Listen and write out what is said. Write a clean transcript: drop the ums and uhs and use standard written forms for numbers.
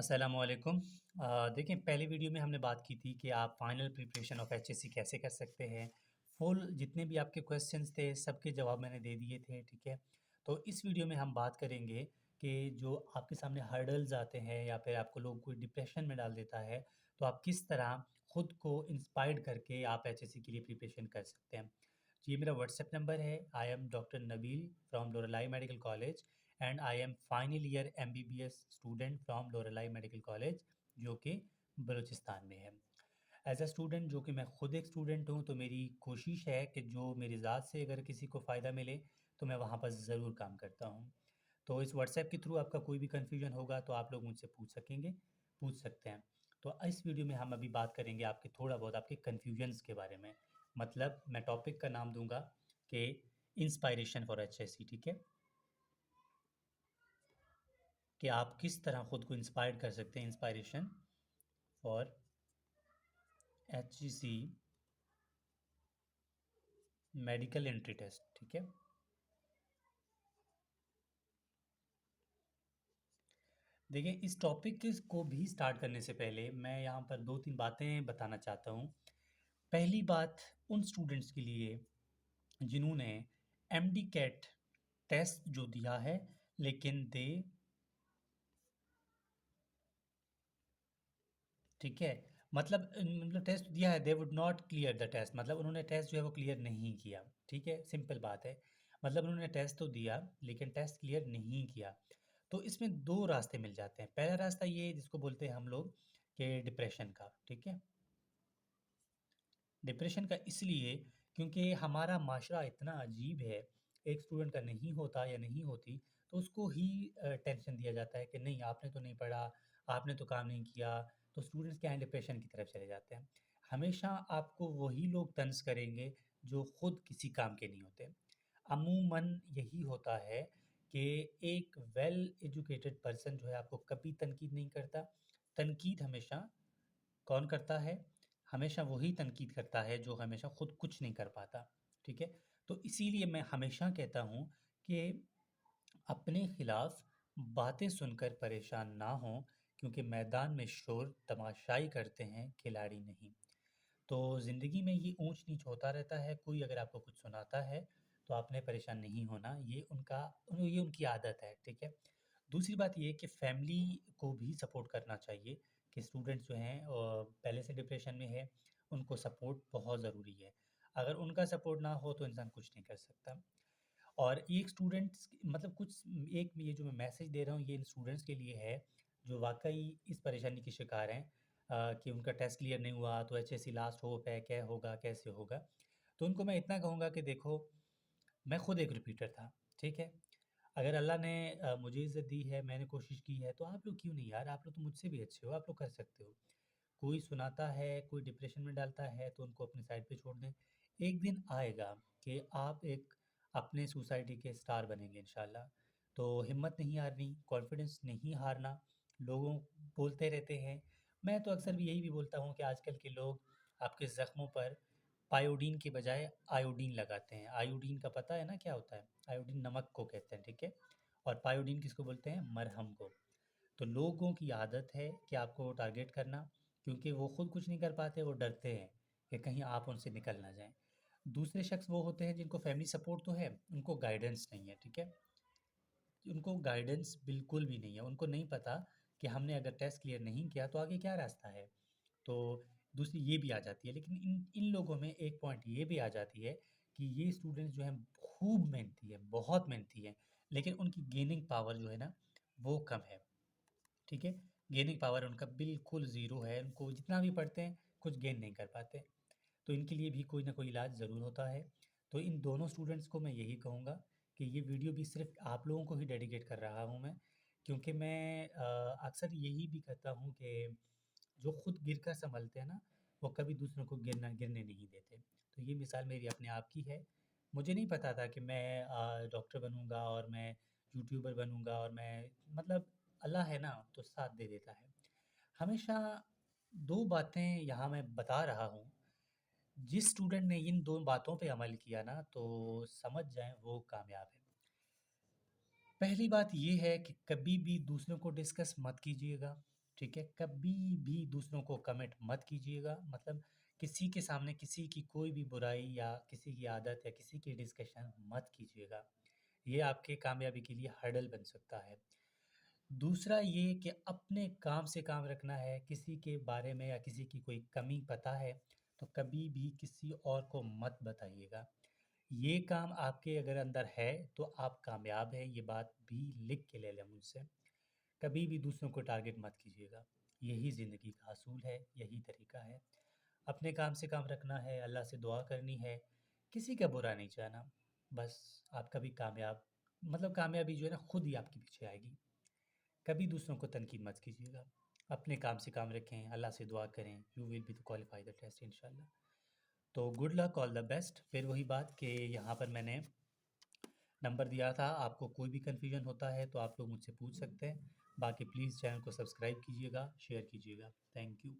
अस्सलामुअलैकुम। देखिए पहली वीडियो में हमने बात की थी कि आप फाइनल प्रिपरेशन ऑफ एचएससी कैसे कर सकते हैं। फुल जितने भी आपके क्वेश्चंस थे सबके जवाब मैंने दे दिए थे, ठीक है। तो इस वीडियो में हम बात करेंगे कि जो आपके सामने हर्डल्स आते हैं या फिर आपको लोग कोई डिप्रेशन में डाल देता है, तो आप किस तरह खुद को इंस्पायर्ड करके आप एचएससी के लिए प्रिपरेशन कर सकते हैं। ये मेरा व्हाट्सएप नंबर है। I am doctor Nabeel from Loralai medical college and I am final year MBBS student from Loralai medical college, जो कि बलूचिस्तान में है। एज अ स्टूडेंट, जो कि मैं खुद एक स्टूडेंट हूँ, तो मेरी कोशिश है कि जो मेरी ज़ात से अगर किसी को फ़ायदा मिले तो मैं वहाँ पर ज़रूर काम करता हूँ। तो इस व्हाट्सएप के थ्रू आपका कोई भी कन्फ्यूजन होगा तो आप लोग मुझसे पूछ सकते हैं। तो इस वीडियो में हम अभी बात करेंगे आपके थोड़ा बहुत आपके कन्फ्यूजन्स के बारे में। मतलब मैं टॉपिक का नाम दूंगा कि इंस्पायरेशन फॉर एचएससी, ठीक है। कि आप किस तरह खुद को इंस्पायर कर सकते हैं, inspiration for HEC medical entry test, ठीक है। देखिए इस टॉपिक को भी स्टार्ट करने से पहले मैं यहाँ पर दो तीन बातें बताना चाहता हूँ। पहली बात उन स्टूडेंट्स के लिए जिन्होंने एमडी कैट टेस्ट जो दिया है, लेकिन दे, ठीक है, मतलब टेस्ट दिया है, they would not clear the test, मतलब उन्होंने टेस्ट जो है वो क्लियर नहीं किया, ठीक है, सिंपल बात है। मतलब उन्होंने टेस्ट तो दिया लेकिन टेस्ट क्लियर नहीं किया। तो इसमें दो रास्ते मिल जाते हैं। पहला रास्ता ये जिसको बोलते हैं हम लोग कि डिप्रेशन का, ठीक है। डिप्रेशन का इसलिए क्योंकि हमारा माशरा इतना अजीब है। एक स्टूडेंट का नहीं होता या नहीं होती तो उसको ही टेंशन दिया जाता है कि नहीं आपने तो नहीं पढ़ा, आपने तो काम नहीं किया। तो स्टूडेंट्स क्या है, डिप्रेशन की तरफ चले जाते हैं। हमेशा आपको वही लोग तंज करेंगे जो खुद किसी काम के नहीं होते। अमूमन यही होता है कि एक वेल एजुकेटेड पर्सन जो है आपको कभी तनकीद नहीं करता। तनकीद हमेशा कौन करता है? हमेशा वही तनकीद करता है जो हमेशा खुद कुछ नहीं कर पाता, ठीक है? तो इसीलिए मैं हमेशा कहता हूँ कि अपने खिलाफ बातें सुनकर परेशान ना हों, क्योंकि मैदान में शोर तमाशाई करते हैं, खिलाड़ी नहीं। तो ज़िंदगी में ये ऊंच-नीच होता रहता है, कोई अगर आपको कुछ सुनाता है, तो आपने परेशान नहीं होना, ये उनकी आदत है, ठीक है? दूसरी बात ये है कि फैमिली को भी सपोर्ट करना चाहिए कि स्टूडेंट्स जो हैं पहले से डिप्रेशन में है, उनको सपोर्ट बहुत ज़रूरी है। अगर उनका सपोर्ट ना हो, तो इंसान कुछ नहीं कर सकता। और एक स्टूडेंट्स मतलब कुछ एक ये जो मैं मैसेज दे रहा हूँ, ये इन स्टूडेंट्स के लिए है, जो वाक़ई इस परेशानी के शिकार हैं कि उनका टेस्ट क्लियर नहीं हुआ, तो एचएससी लास्ट होप है, क्या होगा, कैसे होगा? तो उनको मैं इतना कहूँगा कि देखो, मैं खुद एक रिपीटर था, ठीक है? अगर अल्लाह ने मुझे इज़्ज़त दी है, मैंने कोशिश की है, तो आप लोग क्यों नहीं यार? आप लोग तो मुझसे भी अच्छे हो, आप लोग कर सकते हो। कोई सुनाता है, कोई डिप्रेशन में डालता है, तो उनको अपनी साइड पे छोड़ दें। एक दिन आएगा कि आप एक अपने सोसाइटी के स्टार बनेंगे इंशाल्लाह। तो हिम्मत नहीं हारनी, कॉन्फिडेंस नहीं हारना। लोगों बोलते रहते हैं, मैं तो अक्सर भी यही भी बोलता हूँ कि आजकल के लोग आपके ज़ख्मों पर पायोडीन के बजाय आयोडीन लगाते हैं। आयोडीन का पता है ना क्या होता है? आयोडीन नमक को कहते हैं, ठीक है? और पायोडीन किसको बोलते हैं? मरहम को। तो लोगों की आदत है कि आपको टारगेट करना, क्योंकि वो खुद कुछ नहीं कर पाते, वो डरते हैं कि कहीं आप उनसे निकल ना जाएं। दूसरे शख्स वो होते हैं जिनको फैमिली सपोर्ट तो है, उनको गाइडेंस नहीं है, ठीक है। उनको गाइडेंस बिल्कुल भी नहीं है, उनको नहीं पता कि हमने अगर टेस्ट क्लियर नहीं किया तो आगे क्या रास्ता है। तो दूसरी ये भी आ जाती है, लेकिन इन इन लोगों में एक पॉइंट ये भी आ जाती है कि ये स्टूडेंट्स जो हैं खूब मेहनती है, बहुत मेहनती है, लेकिन उनकी गेनिंग पावर जो है ना, वो कम है, ठीक है? गेनिंग पावर उनका बिल्कुल ज़ीरो है, उनको जितना भी पढ़ते हैं, कुछ गेन नहीं कर पाते। तो इनके लिए भी कोई ना कोई इलाज ज़रूर होता है। तो इन दोनों स्टूडेंट्स को मैं यही कहूँगा कि ये वीडियो भी सिर्फ़ आप लोगों को ही डेडिकेट कर रहा हूँ मैं, क्योंकि मैं अक्सर यही भी कहता हूँ कि जो खुद गिर कर सँभलते हैं ना, वो कभी दूसरों को गिरने नहीं देते। तो ये मिसाल मेरी अपने आप की है। मुझे नहीं पता था कि मैं डॉक्टर बनूँगा और मैं यूट्यूबर बनूँगा और मैं मतलब अल्लाह है ना, तो साथ दे देता है। हमेशा 2 बातें यहाँ मैं बता रहा हूँ, जिस स्टूडेंट ने इन 2 बातों पे अमल किया ना, तो समझ जाएँ वो कामयाब है। पहली बात ये है कि कभी भी दूसरों को डिस्कस मत कीजिएगा, ठीक है? कभी भी दूसरों को कमेंट मत कीजिएगा, मतलब किसी के सामने किसी की कोई भी बुराई या किसी की आदत या किसी की डिस्कशन मत कीजिएगा। ये आपके कामयाबी के लिए हर्डल बन सकता है। दूसरा ये कि अपने काम से काम रखना है, किसी के बारे में या किसी की कोई कमी पता है, तो कभी भी किसी और को मत बताइएगा। ये काम आपके अगर अंदर है, तो आप कामयाब हैं, ये बात भी लिख के ले लें मुझसे। कभी भी दूसरों को टारगेट मत कीजिएगा। यही ज़िंदगी का असूल है, यही तरीका है। अपने काम से काम रखना है, अल्लाह से दुआ करनी है, किसी का बुरा नहीं चाहना। बस आप कभी कामयाब, मतलब कामयाबी जो है ना खुद ही आपके पीछे आएगी। कभी दूसरों को तनकीद मत कीजिएगा। अपने काम से काम रखें, अल्लाह से दुआ करें, you will be qualify the test इंशाल्लाह। तो good luck, all the best. फिर वही बात कि यहाँ पर मैंने नंबर दिया था, आपको कोई भी कन्फ्यूजन होता है तो आप लोग मुझसे पूछ सकते हैं। बाकी प्लीज़ चैनल को सब्सक्राइब कीजिएगा, शेयर कीजिएगा। Thank you.